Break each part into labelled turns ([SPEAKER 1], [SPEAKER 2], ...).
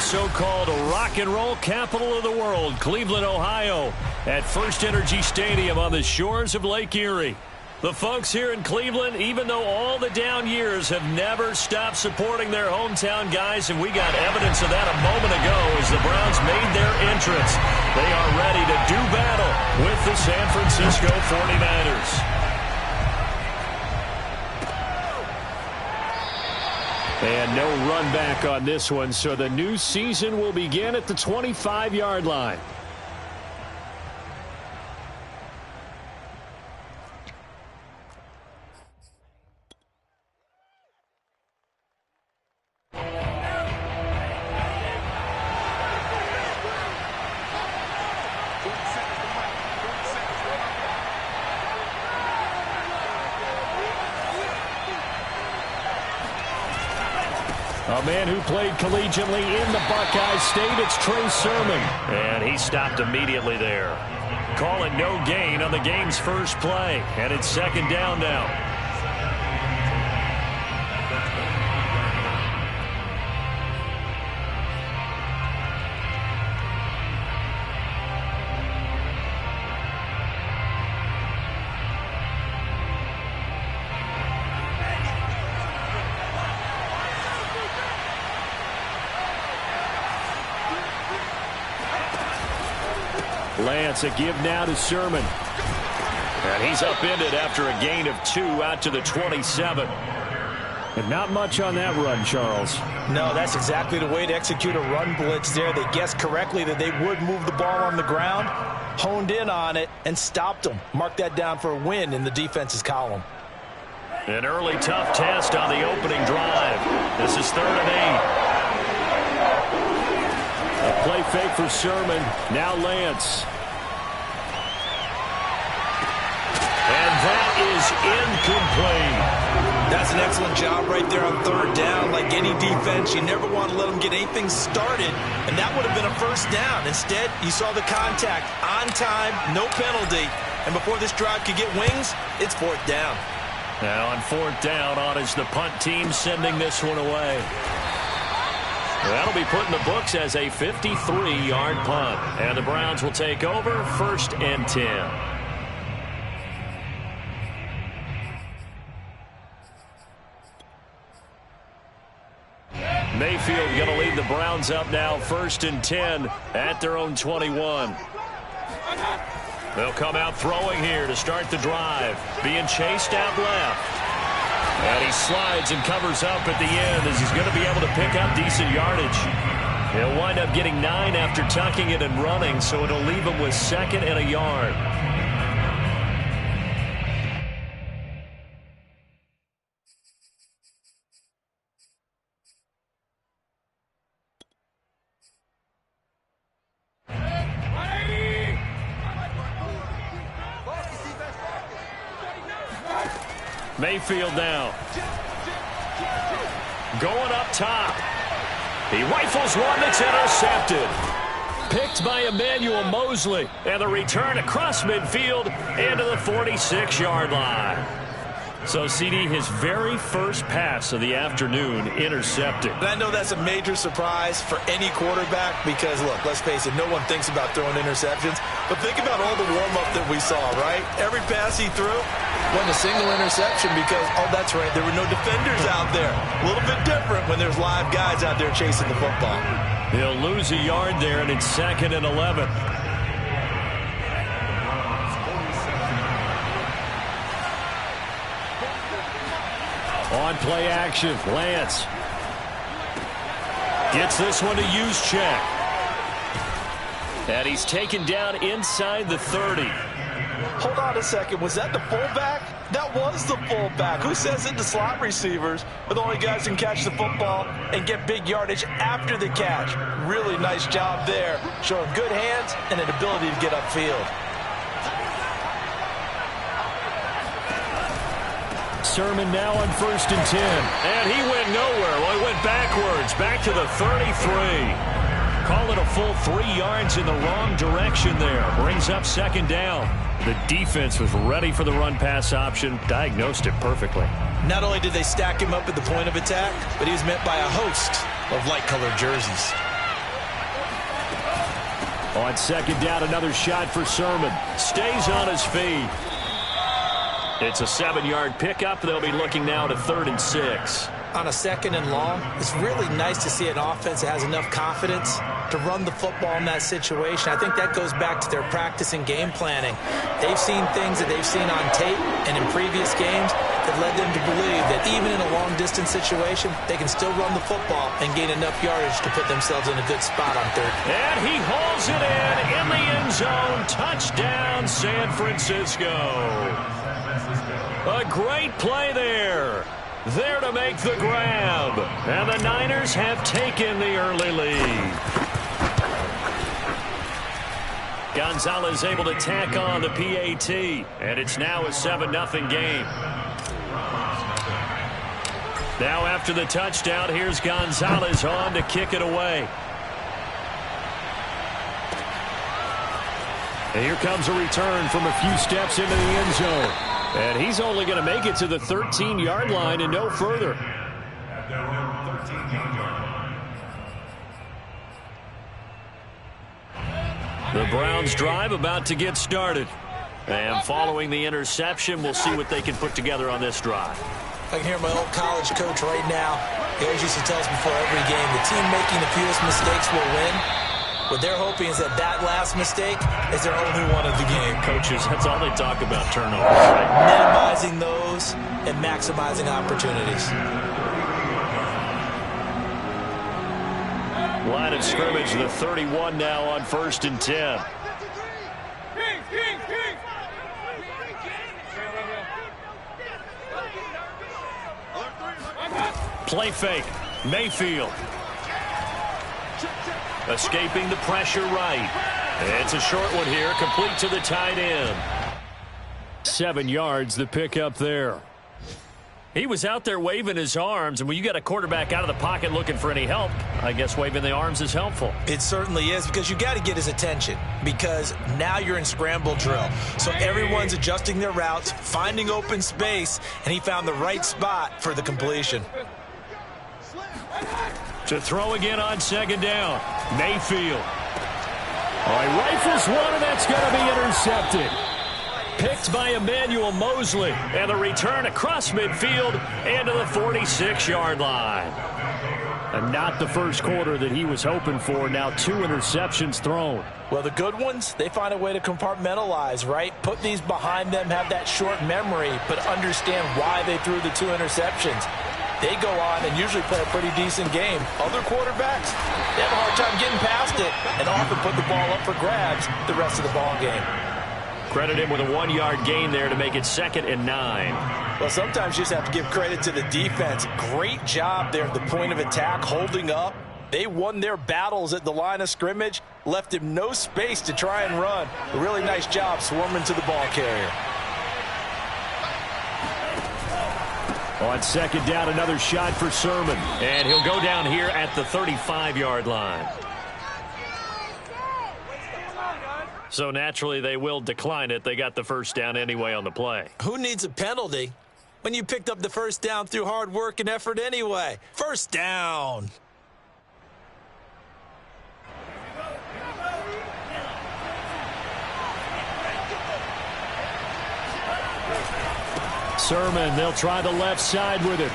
[SPEAKER 1] so-called rock and roll capital of the world, Cleveland, Ohio, at First Energy Stadium on the shores of Lake Erie. The folks here in Cleveland, even though all the down years, have never stopped supporting their hometown guys, and we got evidence of that a moment ago as the Browns made their entrance. They are ready to do battle with the San Francisco 49ers. And no run back on this one, so the new season will begin at the 25-yard line. A man who played collegiately in the Buckeye State, it's Trey Sermon. And he stopped immediately there. Calling no gain on the game's first play. And it's second down now. Lance, a give now to Sermon. And he's upended after a gain of 2 out to the 27. And not much on that run, Charles.
[SPEAKER 2] No, that's exactly the way to execute a run blitz there. They guessed correctly that they would move the ball on the ground, honed in on it, and stopped them. Mark that down for a win in the defense's column.
[SPEAKER 1] An early tough test on the opening drive. This is 3rd and 8. A play fake for Sermon. Now Lance. And that is incomplete.
[SPEAKER 2] That's an excellent job right there on 3rd down. Like any defense, you never want to let them get anything started, and that would have been a first down. Instead, you saw the contact on time, no penalty, and before this drive could get wings, it's 4th down.
[SPEAKER 1] Now on 4th down, on is the punt team sending this one away. That'll be put in the books as a 53-yard punt. And the Browns will take over 1st and 10. Mayfield going to lead the Browns up now 1st and 10 at their own 21. They'll come out throwing here to start the drive. Being chased out left. And he slides and covers up at the end as he's going to be able to pick up decent yardage. He'll wind up getting 9 after tucking it and running, so it'll leave him with 2nd and a yard. Mayfield now. Going up top. He rifles one that's intercepted. Picked by Emmanuel Mosley. And the return across midfield into the 46-yard line. So, CD, his very first pass of the afternoon intercepted.
[SPEAKER 2] And I know that's a major surprise for any quarterback because, look, let's face it, no one thinks about throwing interceptions. But think about all the warm-up that we saw, right? Every pass he threw wasn't a single interception because, oh, that's right, there were no defenders out there. A little bit different when there's live guys out there chasing the football.
[SPEAKER 1] He'll lose a yard there, and it's 2nd and 11. On play action, Lance. Gets this one to Juszczyk. And he's taken down inside the 30.
[SPEAKER 2] Hold on a second. Was that the fullback? That was the fullback. Who says it? The slot receivers are the only guys who can catch the football and get big yardage after the catch. Really nice job there, showing good hands and an ability to get upfield.
[SPEAKER 1] Sermon now on 1st and 10. And he went nowhere. Well, he went backwards, back to the 33. Call it a full 3 yards in the wrong direction there. Brings up 2nd down. The defense was ready for the run-pass option, diagnosed it perfectly.
[SPEAKER 2] Not only did they stack him up at the point of attack, but he was met by a host of light-colored jerseys.
[SPEAKER 1] On second down, another shot for Sermon. Stays on his feet. It's a 7-yard pickup. They'll be looking now to 3rd and 6.
[SPEAKER 2] On a 2nd and long, it's really nice to see an offense that has enough confidence to run the football in that situation. I think that goes back to their practice and game planning. They've seen things that they've seen on tape and in previous games that led them to believe that even in a long-distance situation, they can still run the football and gain enough yardage to put themselves in a good spot on 3rd.
[SPEAKER 1] And he hauls it in the end zone. Touchdown, San Francisco. A great play there. There to make the grab. And the Niners have taken the early lead. Gonzalez able to tack on the PAT. And it's now a 7-0 game. Now after the touchdown, here's Gonzalez on to kick it away. And here comes a return from a few steps into the end zone. And he's only going to make it to the 13-yard line and no further. The Browns drive about to get started. And following the interception, we'll see what they can put together on this drive.
[SPEAKER 2] I can hear my old college coach right now. He always used to tell us before every game, the team making the fewest mistakes will win. What they're hoping is that last mistake is their only one of the game.
[SPEAKER 1] Coaches, that's all they talk about, turnovers, right?
[SPEAKER 2] Minimizing those and maximizing opportunities.
[SPEAKER 1] Line of scrimmage, the 31 now on 1st and 10. Play fake. Mayfield. Escaping the pressure right. It's a short one here, complete to the tight end. 7 yards, the pickup there. He was out there waving his arms, and when you got a quarterback out of the pocket looking for any help, I guess waving the arms is helpful.
[SPEAKER 2] It certainly is, because you got to get his attention, because now you're in scramble drill. So everyone's adjusting their routes, finding open space, and he found the right spot for the completion.
[SPEAKER 1] To throw again on 2nd down. Mayfield. All right, rifles one, and that's going to be intercepted. Picked by Emmanuel Mosley. And the return across midfield and to the 46-yard line. And not the first quarter that he was hoping for. Now 2 interceptions thrown.
[SPEAKER 2] Well, the good ones, they find a way to compartmentalize, right? Put these behind them, have that short memory, but understand why they threw the 2 interceptions. They go on and usually play a pretty decent game. Other quarterbacks, they have a hard time getting past it and often put the ball up for grabs the rest of the ball game.
[SPEAKER 1] Credit him with a 1-yard gain there to make it 2nd and 9.
[SPEAKER 2] Well, sometimes you just have to give credit to the defense. Great job there at the point of attack, holding up. They won their battles at the line of scrimmage, left him no space to try and run. A really nice job swarming to the ball carrier.
[SPEAKER 1] On 2nd down, another shot for Sermon. And he'll go down here at the 35-yard line. So naturally, they will decline it. They got the first down anyway on the play.
[SPEAKER 2] Who needs a penalty when you picked up the first down through hard work and effort anyway? First down.
[SPEAKER 1] Sermon, they'll try the left side with it.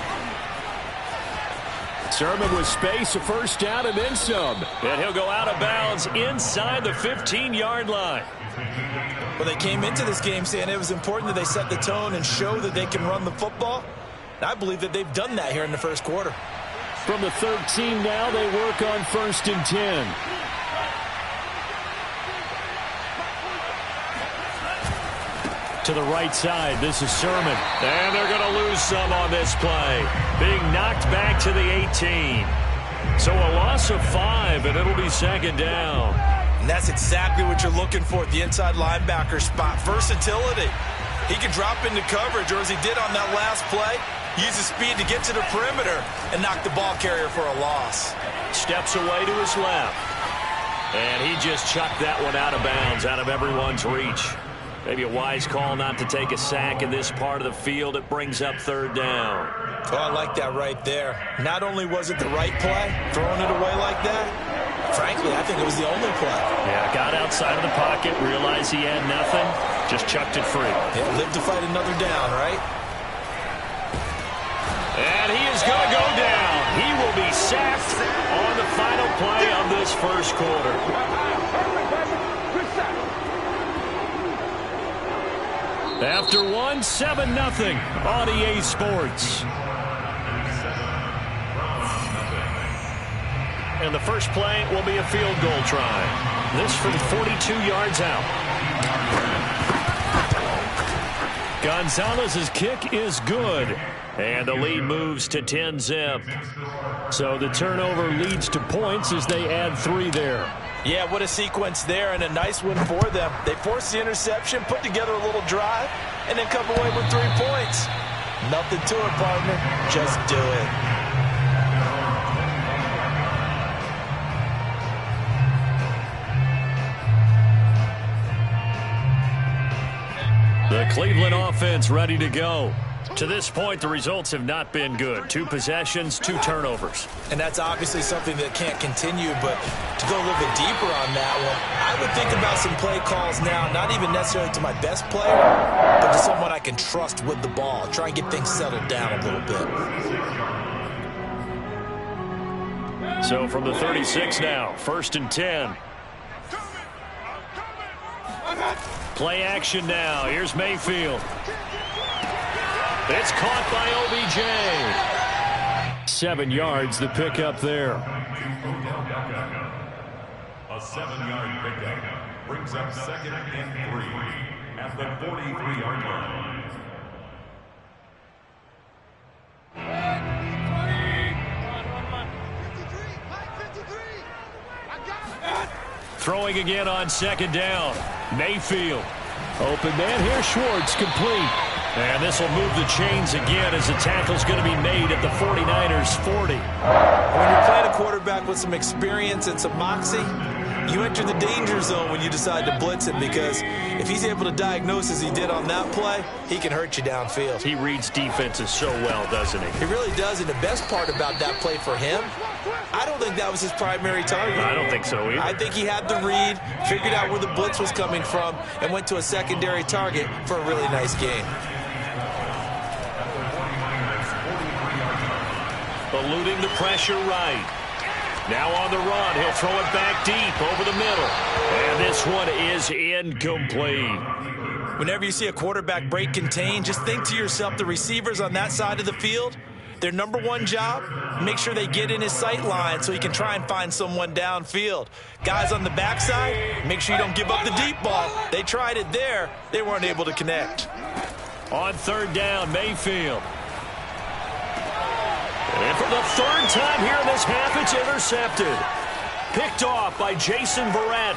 [SPEAKER 1] Sermon with space, a first down and then some. And he'll go out of bounds inside the 15-yard line.
[SPEAKER 2] Well, they came into this game saying it was important that they set the tone and show that they can run the football. And I believe that they've done that here in the first quarter.
[SPEAKER 1] From the 13 now, they work on 1st and 10. To the right side, this is Sermon. And they're going to lose some on this play. Being knocked back to the 18. So a loss of 5, and it'll be 2nd down.
[SPEAKER 2] And that's exactly what you're looking for at the inside linebacker spot. Versatility. He can drop into coverage, or as he did on that last play, use his speed to get to the perimeter and knock the ball carrier for a loss.
[SPEAKER 1] Steps away to his left. And he just chucked that one out of bounds, out of everyone's reach. Maybe a wise call not to take a sack in this part of the field. It brings up 3rd down.
[SPEAKER 2] Oh, I like that right there. Not only was it the right play, throwing it away like that, frankly, I think it was the only play.
[SPEAKER 1] Yeah, got outside of the pocket, realized he had nothing, just chucked it free.
[SPEAKER 2] Yeah, live to fight another down, right?
[SPEAKER 1] And he is going to go down. He will be sacked on the final play of this first quarter. After one, 7-0 on EA Sports. And the first play will be a field goal try. This from 42 yards out. Gonzalez's kick is good. And the lead moves to 10-zip. So the turnover leads to points as they add 3 there.
[SPEAKER 2] Yeah, what a sequence there, and a nice win for them. They forced the interception, put together a little drive, and then come away with 3 points. Nothing to it, partner. Just do it.
[SPEAKER 1] The Cleveland offense ready to go. To this point, the results have not been good. 2 possessions, 2 turnovers.
[SPEAKER 2] And that's obviously something that can't continue, but to go a little bit deeper on that one, I would think about some play calls now, not even necessarily to my best player, but to someone I can trust with the ball. Try and get things settled down a little bit.
[SPEAKER 1] So from the 36 now, 1st and 10. Play action now. Here's Mayfield. It's caught by OBJ. 7 yards, the pickup there.
[SPEAKER 3] A 7-yard pickup brings up 2nd and 3 at the 43-yard line.
[SPEAKER 1] Throwing again on 2nd down. Mayfield. Open man here. Schwartz complete. And this will move the chains again as the tackle's going to be made at the 49ers 40.
[SPEAKER 2] When you're playing a quarterback with some experience and some moxie, you enter the danger zone when you decide to blitz him, because if he's able to diagnose as he did on that play, he can hurt you downfield.
[SPEAKER 1] He reads defenses so well, doesn't he?
[SPEAKER 2] He really does, and the best part about that play for him, I don't think that was his primary target.
[SPEAKER 1] I don't think so either.
[SPEAKER 2] I think he had the read, figured out where the blitz was coming from, and went to a secondary target for a really nice gain.
[SPEAKER 1] Eluding the pressure right. Now on the run, he'll throw it back deep over the middle. And this one is incomplete.
[SPEAKER 2] Whenever you see a quarterback break contain, just think to yourself, the receivers on that side of the field, their number one job, make sure they get in his sight line so he can try and find someone downfield. Guys on the backside, make sure you don't give up the deep ball. They tried it there. They weren't able to connect.
[SPEAKER 1] On 3rd down, Mayfield. And for the 3rd time here in this half, it's intercepted. Picked off by Jason Verrett.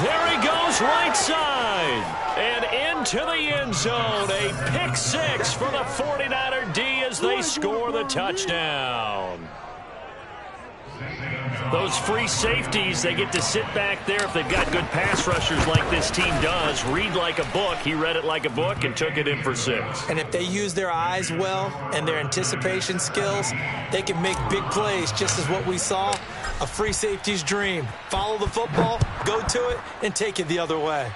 [SPEAKER 1] There he goes, right side. And into the end zone. A pick 6 for the 49er D as they score the touchdown. Those free safeties, they get to sit back there if they've got good pass rushers like this team does. Read like a book. He read it like a book and took it in for 6.
[SPEAKER 2] And if they use their eyes well and their anticipation skills, they can make big plays, just as what we saw. A free safety's dream. Follow the football, go to it, and take it the other way.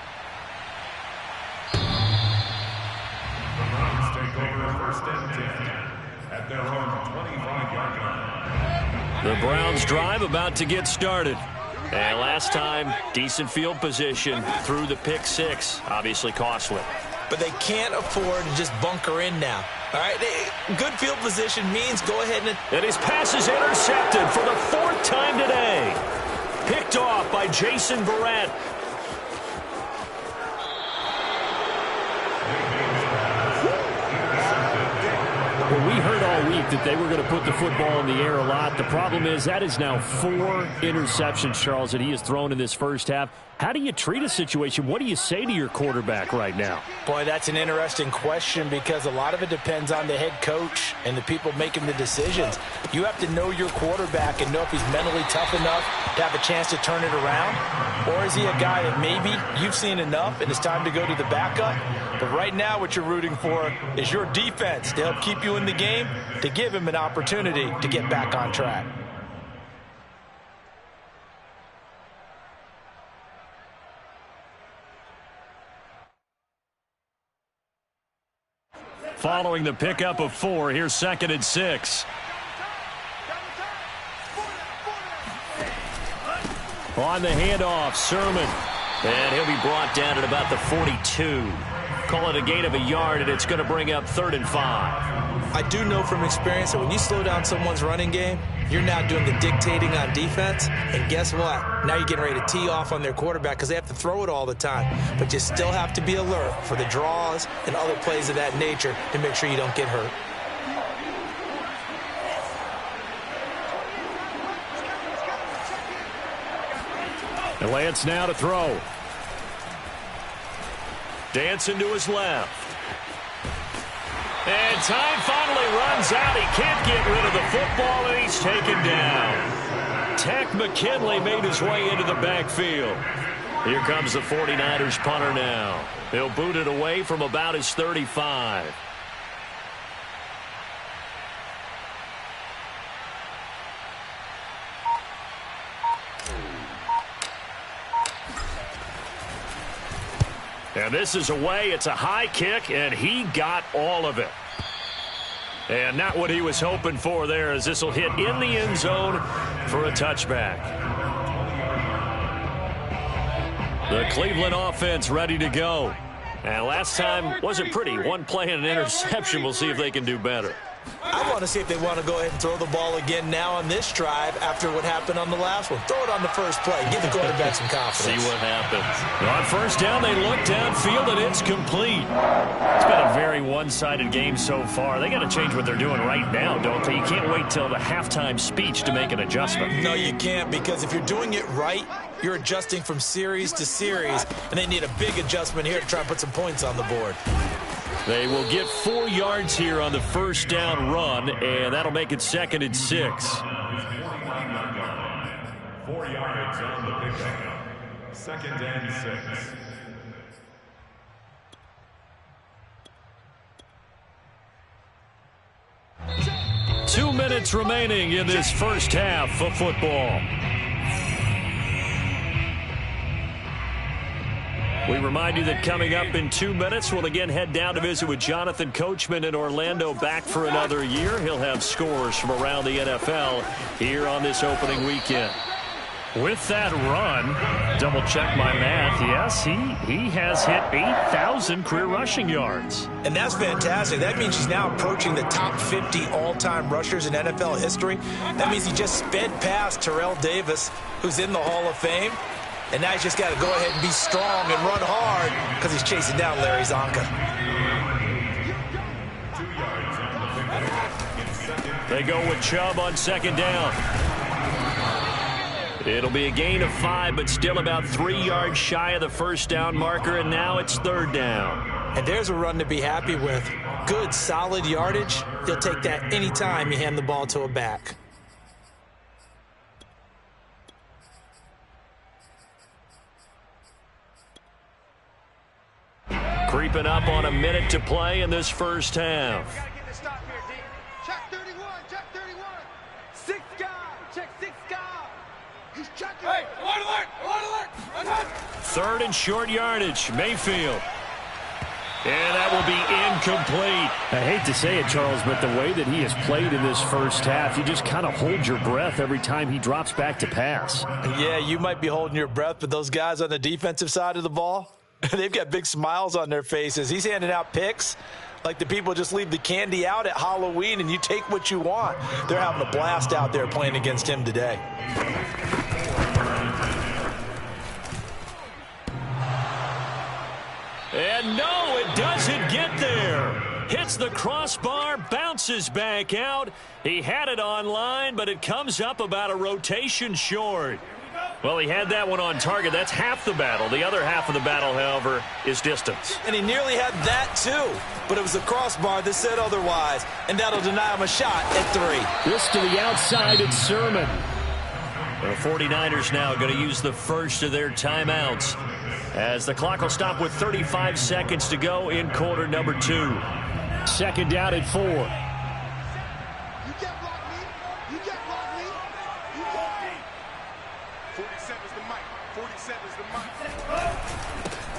[SPEAKER 3] The Browns take over 1st and 10 at their own 25-yard line.
[SPEAKER 1] The Browns drive about to get started. And last time, decent field position through the pick 6. Obviously costly.
[SPEAKER 2] But they can't afford to just bunker in now. All right, good field position means go ahead
[SPEAKER 1] and his pass is intercepted for the 4th time today. Picked off by Jason Verrett. Well, we heard all week that they were going to put the football in the air a lot. The problem is that is now 4 interceptions, Charles, that he has thrown in this first half. How do you treat a situation? What do you say to your quarterback right now?
[SPEAKER 2] Boy, that's an interesting question, because a lot of it depends on the head coach and the people making the decisions. You have to know your quarterback and know if he's mentally tough enough to have a chance to turn it around. Or is he a guy that maybe you've seen enough and it's time to go to the backup? But right now what you're rooting for is your defense to help keep you in the game, to give him an opportunity to get back on track.
[SPEAKER 1] following the pickup of 4. Here's 2nd and 6. On the handoff, Sermon. And he'll be brought down at about the 42. Call it a gain of a yard, and it's going to bring up 3rd and 5.
[SPEAKER 2] I do know from experience that when you slow down someone's running game, you're now doing the dictating on defense. And guess what? Now you're getting ready to tee off on their quarterback because they have to throw it all the time. But you still have to be alert for the draws and other plays of that nature to make sure you don't get hurt.
[SPEAKER 1] And Lance now to throw. Dancing to his left. And time finally runs out. He can't get rid of the football, and he's taken down. Tack McKinley made his way into the backfield. Here comes the 49ers punter now. He'll boot it away from about his 35. And this is away. It's a high kick, and he got all of it. And not what he was hoping for there, as this will hit in the end zone for a touchback. The Cleveland offense ready to go. And last time wasn't pretty. One play and an interception. We'll see if they can do better.
[SPEAKER 2] I want to see if they want to go ahead and throw the ball again now on this drive after what happened on the last one. Throw it on the first play. Give the quarterback some confidence.
[SPEAKER 1] See what happens. On first down, they look downfield, and it's complete. It's been a very one-sided game so far. They got to change what they're doing right now, don't they? You can't wait till the halftime speech to make an adjustment.
[SPEAKER 2] No, you can't, because if you're doing it right, you're adjusting from series to series, and they need a big adjustment here to try and put some points on the board.
[SPEAKER 1] They will get 4 yards here on the first down run, and that'll make it 2nd and 6.
[SPEAKER 3] 4 yards on the pickup. 2nd and 6.
[SPEAKER 1] 2 minutes remaining in this first half of football. We remind you that coming up in 2 minutes, we'll again head down to visit with Jonathan Coachman in Orlando, back for another year. He'll have scores from around the NFL here on this opening weekend. With that run, double check my math, yes, he has hit 8,000 career rushing yards.
[SPEAKER 2] And that's fantastic. That means he's now approaching the top 50 all-time rushers in NFL history. That means he just sped past Terrell Davis, who's in the Hall of Fame. And now he's just got to go ahead and be strong and run hard because he's chasing down Larry Zonka.
[SPEAKER 1] They go with Chubb on 2nd down. It'll be a gain of 5, but still about 3 yards shy of the first down marker, and now it's 3rd down.
[SPEAKER 2] And there's a run to be happy with. Good, solid yardage. He'll take that anytime you hand the ball to a back.
[SPEAKER 1] Creeping up on a minute to play in this first half.
[SPEAKER 4] Check 31, check 31. 6 guy, check 6 guy. He's checking. Hey, alert.
[SPEAKER 1] 3rd and short yardage, Mayfield. And that will be incomplete.
[SPEAKER 5] I hate to say it, Charles, but the way that he has played in this first half, you just kind of hold your breath every time he drops back to pass.
[SPEAKER 2] Yeah, you might be holding your breath, but those guys on the defensive side of the ball, they've got big smiles on their faces. He's handing out picks like the people just leave the candy out at Halloween and you take what you want. They're having a blast out there playing against him today.
[SPEAKER 1] And no, it doesn't get there. Hits the crossbar, bounces back out. He had it on line, but it comes up about a rotation short. Well, he had that one on target. That's half the battle. The other half of the battle, however, is distance.
[SPEAKER 2] And he nearly had that, too. But it was the crossbar that said otherwise. And that'll deny him a shot at 3.
[SPEAKER 5] This to the outside, it's Sermon.
[SPEAKER 1] The 49ers now going to use the first of their timeouts, as the clock will stop with 35 seconds to go in quarter number 2.
[SPEAKER 5] 2nd down at 4.
[SPEAKER 4] You get block me. You get block me. You get me. 47 is the mic. 47 is the mic.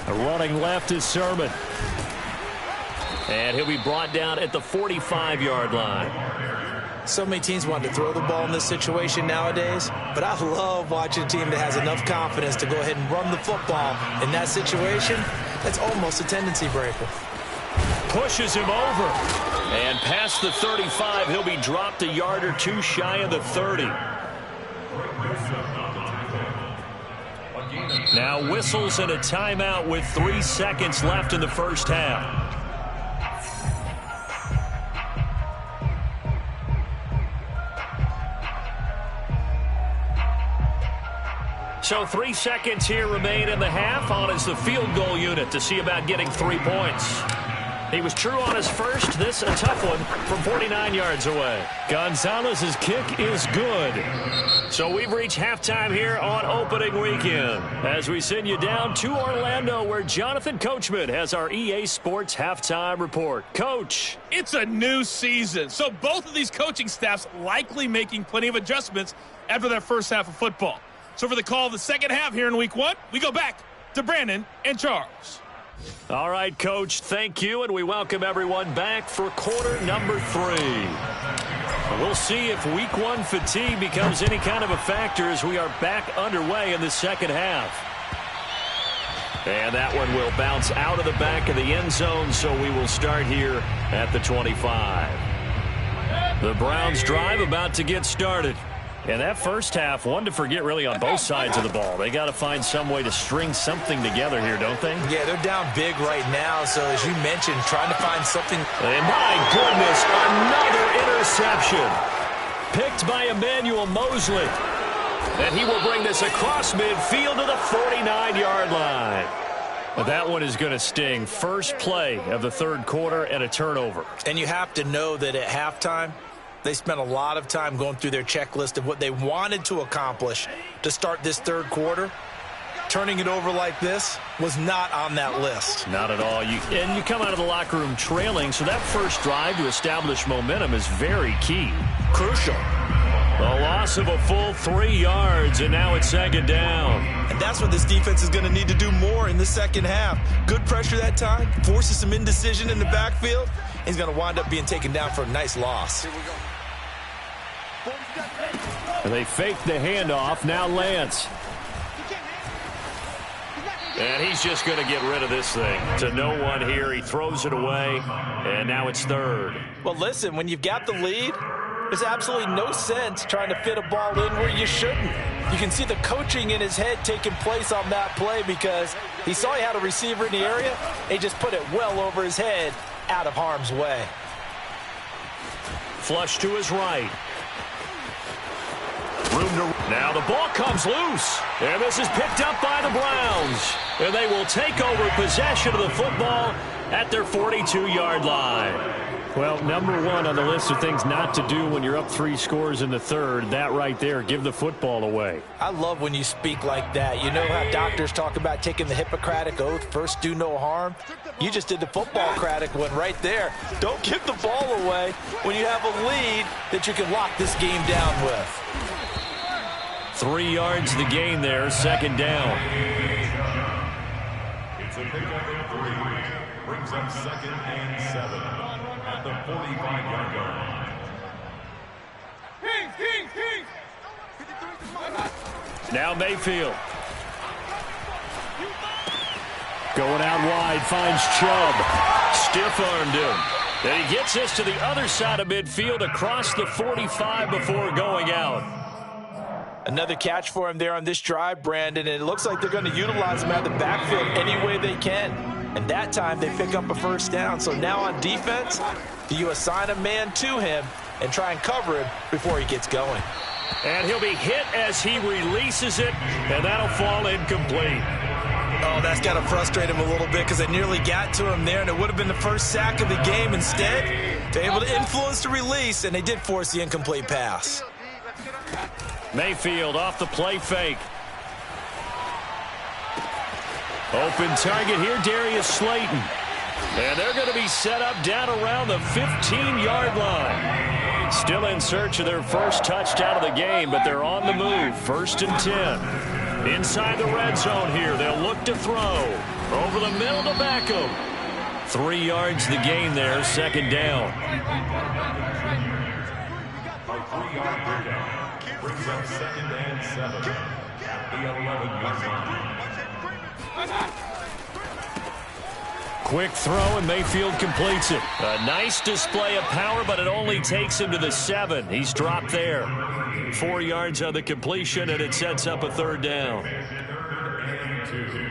[SPEAKER 1] Running left is Sermon. And he'll be brought down at the 45-yard line.
[SPEAKER 2] So many teams want to throw the ball in this situation nowadays, but I love watching a team that has enough confidence to go ahead and run the football. In that situation, that's almost a tendency breaker.
[SPEAKER 1] Pushes him over. And past the 35, he'll be dropped a yard or two shy of the 30. Now whistles and a timeout with 3 seconds left in the first half. So 3 seconds here remain in the half. On is the field goal unit to see about getting 3 points. He was true on his first. This a tough one from 49 yards away. Gonzalez's kick is good. So we've reached halftime here on opening weekend as we send you down to Orlando where Jonathan Coachman has our EA Sports halftime report. Coach.
[SPEAKER 6] It's a new season, so both of these coaching staffs likely making plenty of adjustments after their first half of football. So for the call of the second half here in week 1, we go back to Brandon and Charles.
[SPEAKER 1] All right, Coach, thank you, and we welcome everyone back for quarter number 3. We'll see if week 1 fatigue becomes any kind of a factor as we are back underway in the second half. And that one will bounce out of the back of the end zone, so we will start here at the 25. The Browns drive about to get started. And that first half, one to forget really on both sides of the ball. They got to find some way to string something together here, don't they?
[SPEAKER 2] Yeah, they're down big right now. So as you mentioned, trying to find something.
[SPEAKER 1] And my goodness, another interception. Picked by Emmanuel Mosley. And he will bring this across midfield to the 49-yard line. But that one is going to sting. First play of the third quarter and a turnover.
[SPEAKER 2] And you have to know that at halftime, they spent a lot of time going through their checklist of what they wanted to accomplish to start this third quarter. Turning it over like this was not on that list.
[SPEAKER 1] Not at all. And you come out of the locker room trailing, so that first drive to establish momentum is very key.
[SPEAKER 2] Crucial.
[SPEAKER 1] A loss of a full 3 yards, and now it's second down.
[SPEAKER 2] And that's what this defense is going to need to do more in the second half. Good pressure that time, forces some indecision in the backfield. He's going to wind up being taken down for a nice loss.
[SPEAKER 1] And they fake the handoff. Now Lance. And he's just going to get rid of this thing. To no one here. He throws it away. And now it's third.
[SPEAKER 2] Well, listen, when you've got the lead, there's absolutely no sense trying to fit a ball in where you shouldn't. You can see the coaching in his head taking place on that play because he saw he had a receiver in the area. He just put it well over his head out of harm's way.
[SPEAKER 1] Flush to his right. Now the ball comes loose. And this is picked up by the Browns. And they will take over possession of the football at their 42-yard line. Well, number one on the list of things not to do when you're up 3 scores in the third, that right there, give the football away.
[SPEAKER 2] I love when you speak like that. You know how doctors talk about taking the Hippocratic Oath, first do no harm? You just did the football-cratic one right there. Don't give the ball away when you have a lead that you can lock this game down with.
[SPEAKER 1] 3 yards the gain there, second down.
[SPEAKER 3] It's a pickup of 3. Brings up second and 7 at the 45-yard line.
[SPEAKER 1] Now Mayfield. Going out wide, finds Chubb. Stiff-armed him. And he gets this to the other side of midfield across the 45 before going out.
[SPEAKER 2] Another catch for him there on this drive, Brandon, and it looks like they're going to utilize him out of the backfield any way they can. And that time they pick up a first down. So now on defense, do you assign a man to him and try and cover him before he gets going?
[SPEAKER 1] And he'll be hit as he releases it, and that'll fall incomplete.
[SPEAKER 2] Oh, that's got to frustrate him a little bit because they nearly got to him there, and it would have been the first sack of the game. Instead, they're able to influence the release, and they did force the incomplete pass.
[SPEAKER 1] Mayfield off the play fake. Open target here, Darius Slayton. And they're going to be set up down around the 15-yard line. Still in search of their first touchdown of the game, but they're on the move. 1st and 10. Inside the red zone here. They'll look to throw. Over the middle to Beckham. 3 yards the gain there, second down.
[SPEAKER 3] A 3-yard pickup brings up 2nd and 7 at the 11-yard line.
[SPEAKER 1] Quick throw, and Mayfield completes it. A nice display of power, but it only takes him to the 7. He's dropped there. 4 yards on the completion, and it sets up a third down.
[SPEAKER 3] 3rd and 2.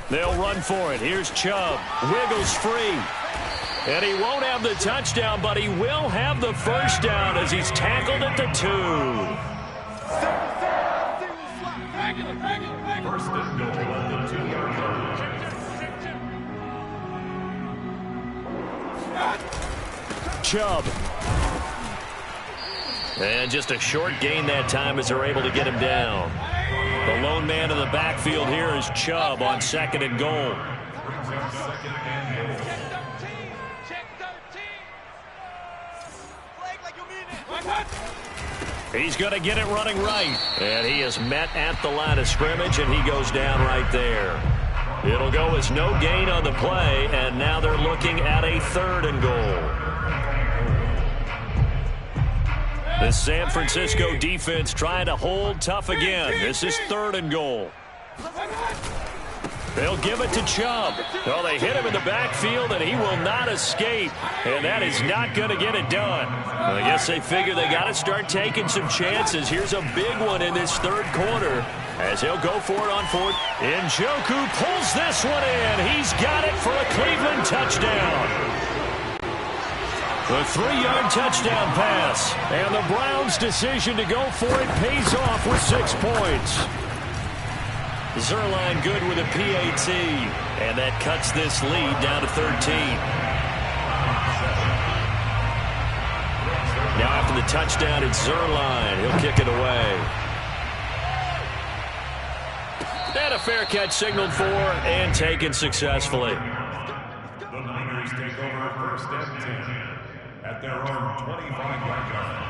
[SPEAKER 1] They'll run for it. Here's Chubb. Wiggles free. And he won't have the touchdown, but he will have the first down as he's tackled at the 2.
[SPEAKER 3] First and goal at the 2-yard line.
[SPEAKER 1] Chubb. And just a short gain that time as they're able to get him down. The lone man in the backfield here is Chubb on 2nd and goal.
[SPEAKER 3] Brings up 2nd and goal.
[SPEAKER 4] Check 13. Flag like you mean it.
[SPEAKER 1] He's going to get it running right. And he is met at the line of scrimmage, and he goes down right there. It'll go as no gain on the play, and now they're looking at a 3rd and goal. The San Francisco defense trying to hold tough again. This is 3rd and goal. They'll give it to Chubb. Well, they hit him in the backfield, and he will not escape. And that is not going to get it done. Well, I guess they figure they got to start taking some chances. Here's a big one in this 3rd quarter as he'll go for it on 4th. Njoku pulls this one in. He's got it for a Cleveland touchdown. The 3-yard touchdown pass. And the Browns' decision to go for it pays off with 6 points. Zerline good with a PAT. And that cuts this lead down to 13. Now after the touchdown, it's Zerline. He'll kick it away. And a fair catch signaled for and taken successfully.
[SPEAKER 3] The Niners take over 1st and 10 at their own 25-yard line.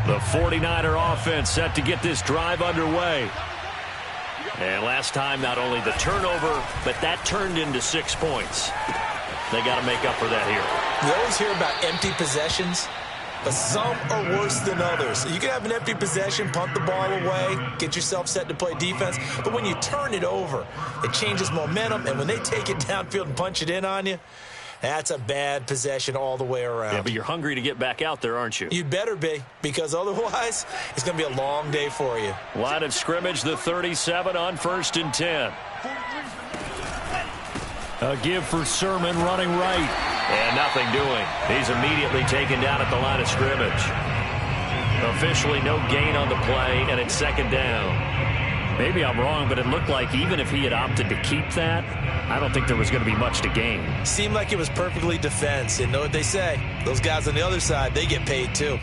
[SPEAKER 1] The 49er offense set to get this drive underway. And last time, not only the turnover, but that turned into 6 points. They got to make up for that here.
[SPEAKER 2] You always hear about empty possessions, but some are worse than others. You can have an empty possession, punt the ball away, get yourself set to play defense, but when you turn it over, it changes momentum, and when they take it downfield and punch it in on you, that's a bad possession all the way around.
[SPEAKER 1] Yeah, but you're hungry to get back out there, aren't you?
[SPEAKER 2] You'd better be, because otherwise, it's going to be a long day for you.
[SPEAKER 1] Line of scrimmage, the 37 on 1st and 10. A give for Sermon running right. And nothing doing. He's immediately taken down at the line of scrimmage. Officially no gain on the play, and it's 2nd down. Maybe I'm wrong, but it looked like even if he had opted to keep that, I don't think there was going to be much to gain.
[SPEAKER 2] Seemed like it was perfectly defense. And know what they say? Those guys on the other side, they get paid too.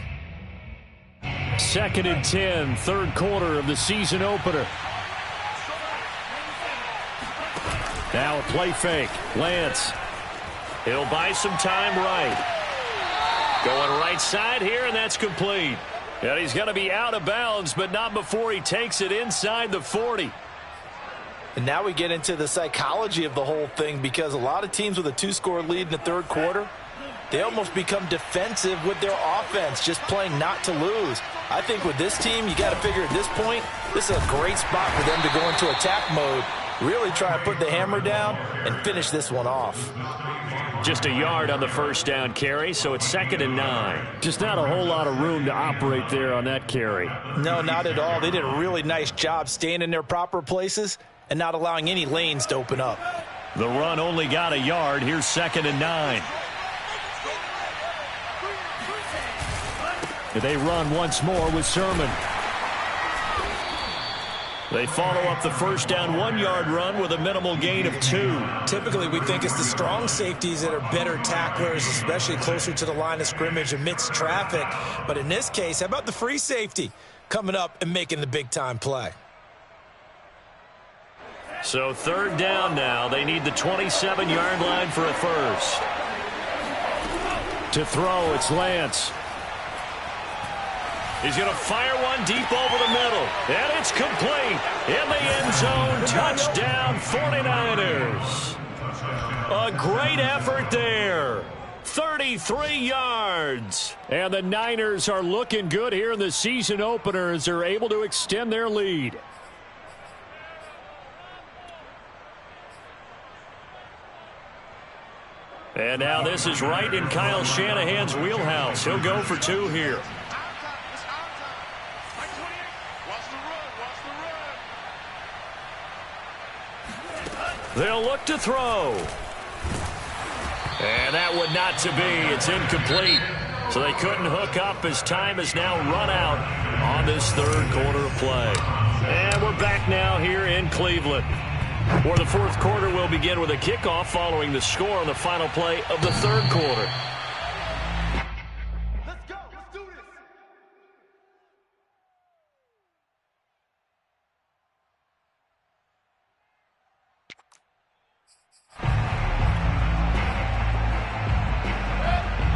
[SPEAKER 1] 2nd and 10, 3rd quarter of the season opener. Now a play fake. Lance. He'll buy some time right. Going right side here, and that's complete. And he's going to be out of bounds, but not before he takes it inside the 40.
[SPEAKER 2] And now we get into the psychology of the whole thing, because a lot of teams with a 2-score lead in the 3rd quarter, they almost become defensive with their offense, just playing not to lose. I think with this team, you got to figure at this point, this is a great spot for them to go into attack mode, really try to put the hammer down and finish this one off.
[SPEAKER 1] Just a yard on the first down carry, so it's 2nd and 9. Just not a whole lot of room to operate there on that carry.
[SPEAKER 2] No, not at all. They did a really nice job staying in their proper places and not allowing any lanes to open up.
[SPEAKER 1] The run only got a yard. Here's 2nd and 9. They run once more with Sermon. They follow up the first down 1-yard run with a minimal gain of 2.
[SPEAKER 2] Typically, we think it's the strong safeties that are better tacklers, especially closer to the line of scrimmage amidst traffic. But in this case, how about the free safety coming up and making the big-time play?
[SPEAKER 1] So third down now. They need the 27-yard line for a first.
[SPEAKER 5] To throw, it's Lance.
[SPEAKER 1] He's going to fire one deep over the middle. And it's complete. In the end zone. Touchdown, 49ers. A great effort there. 33 yards.
[SPEAKER 5] And the Niners are looking good here in the season opener as they're able to extend their lead.
[SPEAKER 1] And now this is right in Kyle Shanahan's wheelhouse. He'll go for two here. They'll look to throw. And that would not to be. It's incomplete. So they couldn't hook up as time has now run out on this third quarter of play. And we're back now here in Cleveland, where the fourth quarter will begin with a kickoff following the score on the final play of the third quarter.
[SPEAKER 4] Let's go. Let's do this.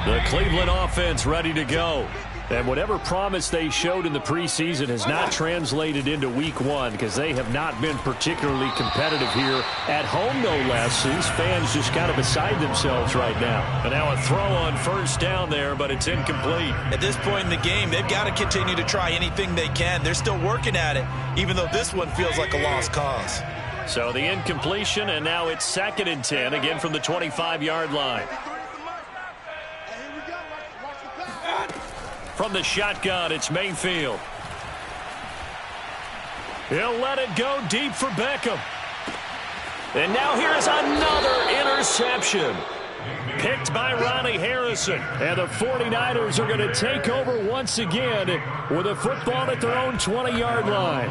[SPEAKER 1] The Cleveland offense ready to go.
[SPEAKER 5] And whatever promise they showed in the preseason has not translated into week one because they have not been particularly competitive here at home, no less. These fans just kind of beside themselves right now.
[SPEAKER 1] And now a throw on first down there, but it's incomplete.
[SPEAKER 2] At this point in the game, they've got to continue to try anything they can. They're still working at it, even though this one feels like a lost cause.
[SPEAKER 1] So the incompletion, and now it's 2nd and 10, again from the 25-yard line. From the shotgun, it's Mayfield. He'll let it go deep for Beckham. And now here's another interception. Picked by Ronnie Harrison.
[SPEAKER 5] And the 49ers are going to take over once again with a football at their own 20-yard line.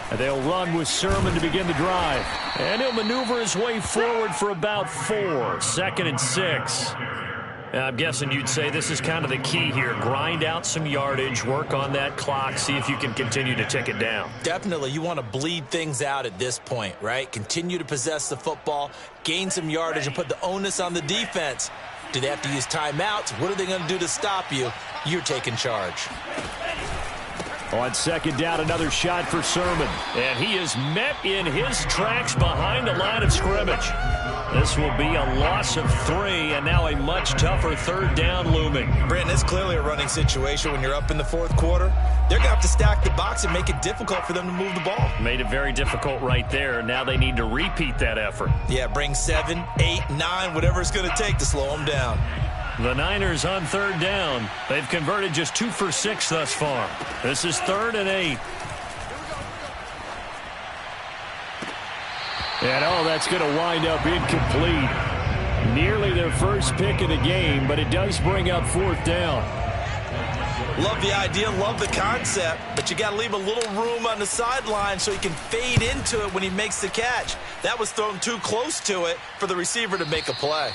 [SPEAKER 5] And they'll run with Sermon to begin the drive.
[SPEAKER 1] And he'll maneuver his way forward for about 4. 2nd and 6. I'm guessing you'd say this is kind of the key here. Grind out some yardage, work on that clock, see if you can continue to tick it down.
[SPEAKER 2] Definitely, you want to bleed things out at this point, right? Continue to possess the football, gain some yardage, and put the onus on the defense. Do they have to use timeouts? What are they going to do to stop you? You're taking charge.
[SPEAKER 5] On 2nd down, another shot for Sermon.
[SPEAKER 1] And he is met in his tracks behind the line of scrimmage. This will be a loss of 3, and now a much tougher 3rd down looming.
[SPEAKER 2] Brandon, it's clearly a running situation when you're up in the 4th quarter. They're going to have to stack the box and make it difficult for them to move the ball.
[SPEAKER 1] Made it very difficult right there. Now they need to repeat that effort.
[SPEAKER 2] Yeah, bring 7, 8, 9, whatever it's going to take to slow them down.
[SPEAKER 1] The Niners on 3rd down. They've converted just 2 for 6 thus far. This is 3rd and 8.
[SPEAKER 5] And, that's going to wind up incomplete. Nearly their first pick of the game, but it does bring up 4th down.
[SPEAKER 2] Love the idea, love the concept, but you got to leave a little room on the sideline so he can fade into it when he makes the catch. That was thrown too close to it for the receiver to make a play.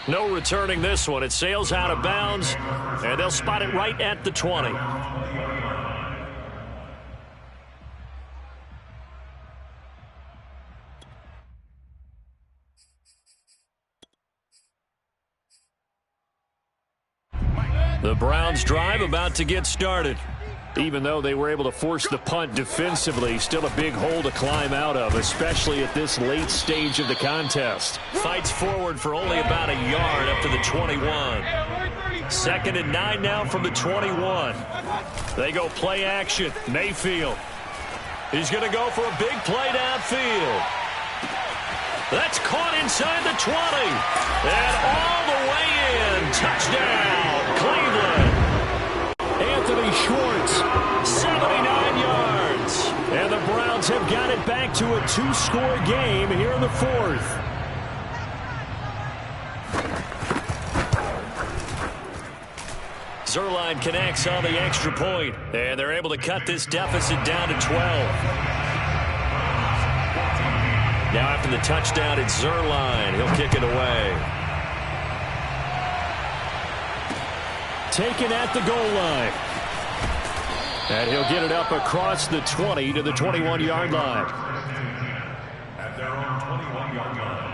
[SPEAKER 1] No returning this one. It sails out of bounds, and they'll spot it right at the 20. The Browns drive about to get started.
[SPEAKER 5] Even though they were able to force the punt defensively, still a big hole to climb out of, especially at this late stage of the contest.
[SPEAKER 1] Fights forward for only about a yard up to the 21. 2nd and 9 now from the 21. They go play action. Mayfield. He's going to go for a big play downfield. That's caught inside the 20. And all the way in. Touchdown, Cleveland.
[SPEAKER 5] Anthony Schwartz,
[SPEAKER 1] 79 yards.
[SPEAKER 5] And the Browns have got it back to a 2-score game here in the 4th.
[SPEAKER 1] Zerline connects on the extra point, and they're able to cut this deficit down to 12. Now after the touchdown, it's Zerline. He'll kick it away.
[SPEAKER 5] Taken at the goal line. And he'll get it up across the 20 to the 21-yard line.
[SPEAKER 3] At their own 21-yard line.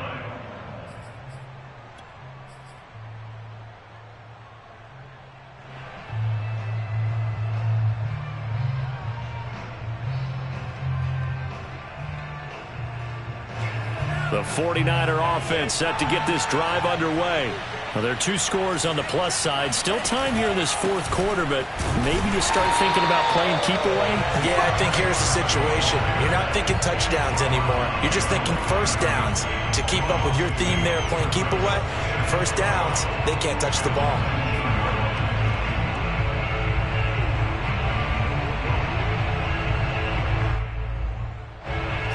[SPEAKER 1] The 49er offense set to get this drive underway. Well, there are 2 scores on the plus side. Still time here in this fourth quarter, but maybe you start thinking about playing keep away?
[SPEAKER 2] Yeah, I think here's the situation. You're not thinking touchdowns anymore. You're just thinking first downs. To keep up with your theme there, playing keep away, first downs, they can't touch the ball.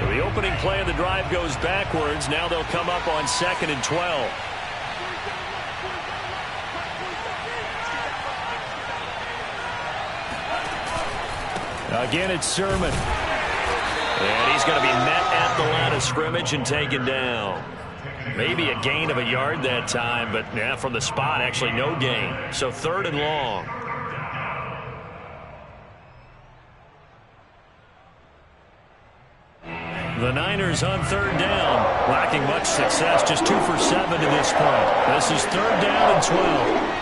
[SPEAKER 1] So the opening play of the drive goes backwards. Now they'll come up on 2nd and 12. Again, it's Sermon. And he's going to be met at the line of scrimmage and taken down. Maybe a gain of a yard that time, but yeah, from the spot, actually no gain. So 3rd and long. The Niners on 3rd down. Lacking much success, just 2 for 7 to this point. This is 3rd down and 12.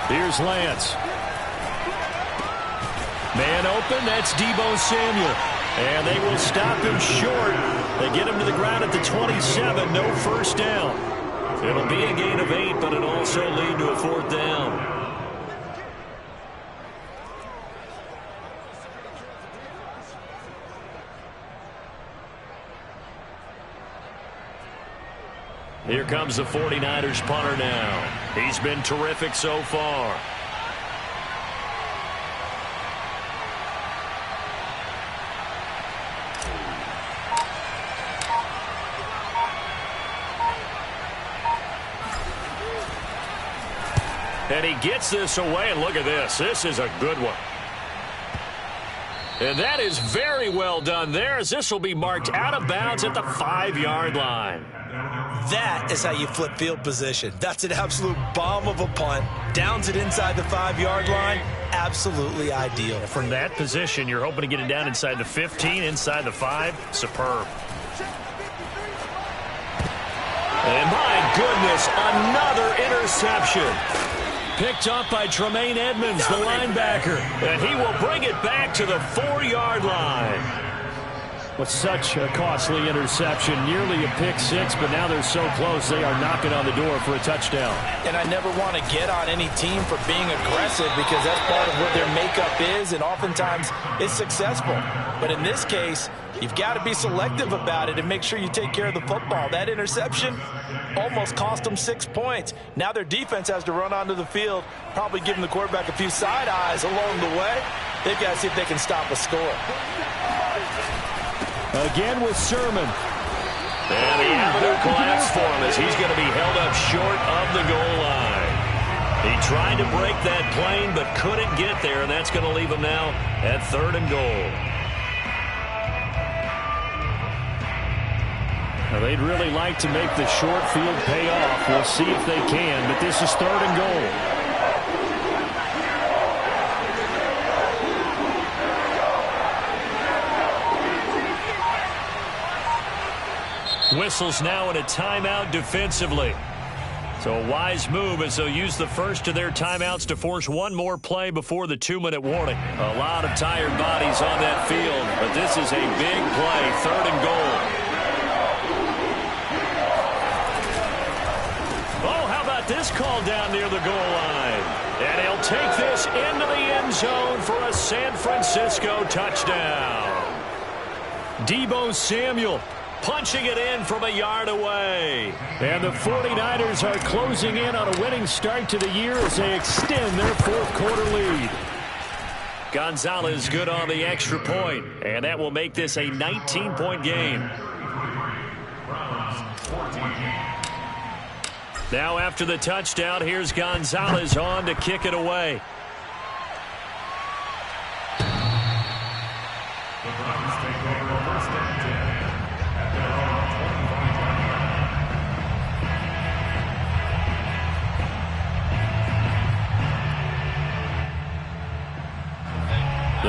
[SPEAKER 1] Here's Lance. Man open, that's Deebo Samuel. And they will stop him short. They get him to the ground at the 27, no first down. It'll be a gain of 8, but it'll also lead to a 4th down. Here comes the 49ers punter now. He's been terrific so far. And he gets this away, and look at this. This is a good one. And that is very well done there, as this will be marked out of bounds at the 5-yard line.
[SPEAKER 2] That is how you flip field position. That's an absolute bomb of a punt. Downs it inside the 5-yard line. Absolutely ideal.
[SPEAKER 1] From that position, you're hoping to get it down inside the 15, inside the 5. Superb. And my goodness, another interception. Picked up by Tremaine Edmonds, the linebacker. And he will bring it back to the 4-yard line. With such a costly interception, nearly a pick 6, but now they're so close they are knocking on the door for a touchdown.
[SPEAKER 2] And I never want to get on any team for being aggressive because that's part of what their makeup is, and oftentimes it's successful. But in this case, you've got to be selective about it and make sure you take care of the football. That interception almost cost them 6 points. Now their defense has to run onto the field, probably giving the quarterback a few side eyes along the way. They've got to see if they can stop a score.
[SPEAKER 1] Again with Sermon. And the avenue collapsed for him as he's going to be held up short of the goal line. He tried to break that plane but couldn't get there, and that's going to leave him now at 3rd and goal. Now, they'd really like to make the short field pay off. We'll see if they can, but this is 3rd and goal. Whistles now in a timeout defensively. So a wise move as they'll use the first of their timeouts to force one more play before the 2-minute warning. A lot of tired bodies on that field, but this is a big play, 3rd and goal. Oh, how about this call down near the goal line? And he'll take this into the end zone for a San Francisco touchdown. Deebo Samuel punching it in from a yard away. And the 49ers are closing in on a winning start to the year as they extend their 4th quarter lead. Gonzalez good on the extra point, and that will make this a 19-point game. Now after the touchdown, here's Gonzalez on to kick it away.
[SPEAKER 3] The Browns take over a 1st and 10 at their own 25-yard line.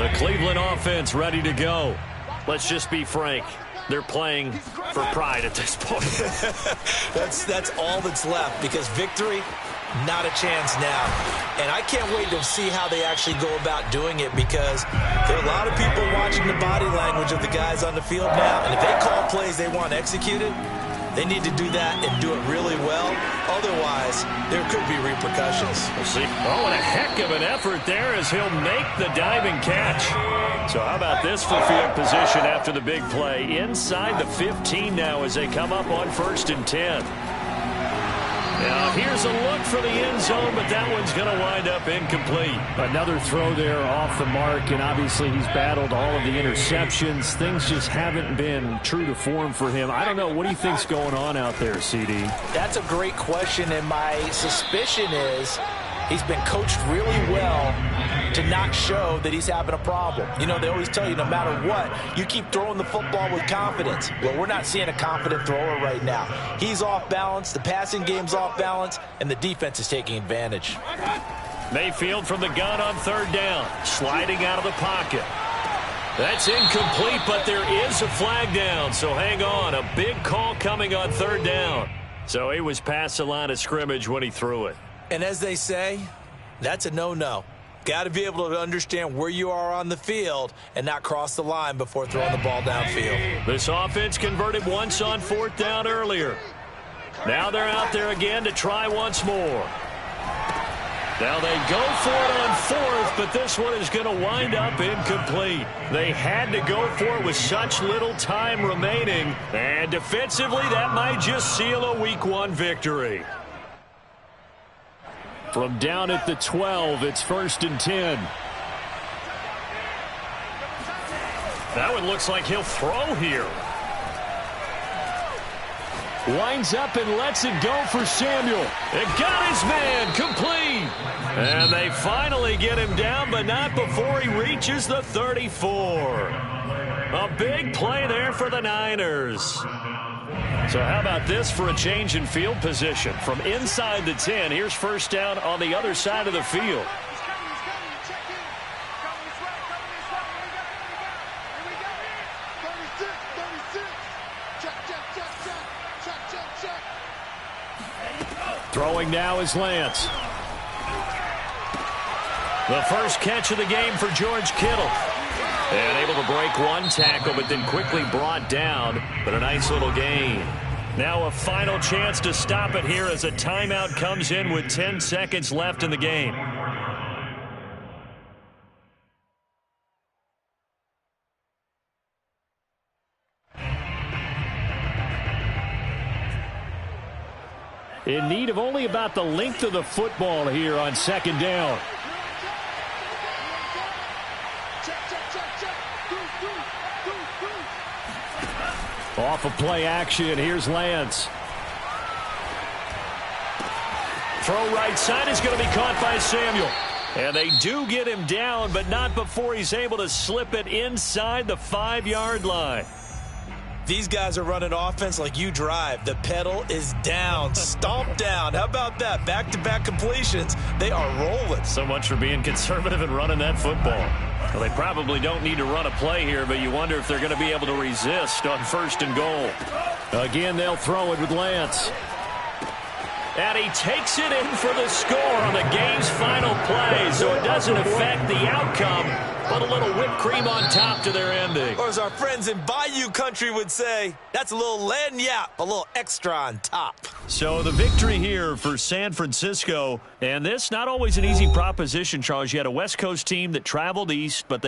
[SPEAKER 1] The Cleveland offense ready to go. Let's just be frank. They're playing for pride at this point.
[SPEAKER 2] That's all that's left, because victory, not a chance now. And I can't wait to see how they actually go about doing it, because there are a lot of people watching the body language of the guys on the field now. And if they call plays they want executed, they need to do that and do it really well. Otherwise, there could be repercussions.
[SPEAKER 1] We'll see. Oh, and a heck of an effort there as he'll make the diving catch. So how about this for field position after the big play? Inside the 15 now as they come up on 1st and 10. Now, here's a look for the end zone, but that one's going to wind up incomplete.
[SPEAKER 5] Another throw there off the mark, and obviously he's battled all of the interceptions. Things just haven't been true to form for him. I don't know. What do you think's going on out there, CD?
[SPEAKER 2] That's a great question, and my suspicion is he's been coached really well to not show that he's having a problem. You know, they always tell you no matter what, you keep throwing the football with confidence. Well, we're not seeing a confident thrower right now. He's off balance, the passing game's off balance, and the defense is taking advantage.
[SPEAKER 1] Mayfield from the gun on 3rd down, sliding out of the pocket. That's incomplete, but there is a flag down, so hang on. A big call coming on 3rd down. So he was past the line of scrimmage when he threw it.
[SPEAKER 2] And as they say, that's a no-no. Got to be able to understand where you are on the field and not cross the line before throwing the ball downfield.
[SPEAKER 1] This offense converted once on 4th down earlier. Now they're out there again to try once more. Now they go for it on 4th, but this one is going to wind up incomplete. They had to go for it with such little time remaining, and defensively that might just seal a Week 1 victory.
[SPEAKER 5] From down at the 12, it's 1st and 10.
[SPEAKER 1] That one looks like he'll throw here.
[SPEAKER 5] Winds up and lets it go for Samuel.
[SPEAKER 1] It got his man complete. And they finally get him down, but not before he reaches the 34. A big play there for the Niners. So how about this for a change in field position? From inside the 10, here's 1st down on the other side of the field.
[SPEAKER 5] Throwing now is Lance.
[SPEAKER 1] The first catch of the game for George Kittle. And able to break one tackle, but then quickly brought down. But a nice little gain. Now a final chance to stop it here as a timeout comes in with 10 seconds left in the game.
[SPEAKER 5] In need of only about the length of the football here on 2nd down. Off of play action, here's Lance.
[SPEAKER 1] Throw right side is going to be caught by Samuel. And they do get him down, but not before he's able to slip it inside the 5-yard line.
[SPEAKER 2] These guys are running offense like you drive. The pedal is down, stomp down. How about that? Back-to-back completions. They are rolling.
[SPEAKER 1] So much for being conservative and running that football. Well, they probably don't need to run a play here, but you wonder if they're going to be able to resist on 1st and goal.
[SPEAKER 5] Again, they'll throw it with Lance.
[SPEAKER 1] And he takes it in for the score on the game's final play, so it doesn't affect the outcome, but a little whipped cream on top to their ending.
[SPEAKER 2] Or as our friends in Bayou country would say, that's a little lagniappe, a little extra on top.
[SPEAKER 1] So the victory here for San Francisco, and this not always an easy proposition, Charles. You had a West Coast team that traveled east, but they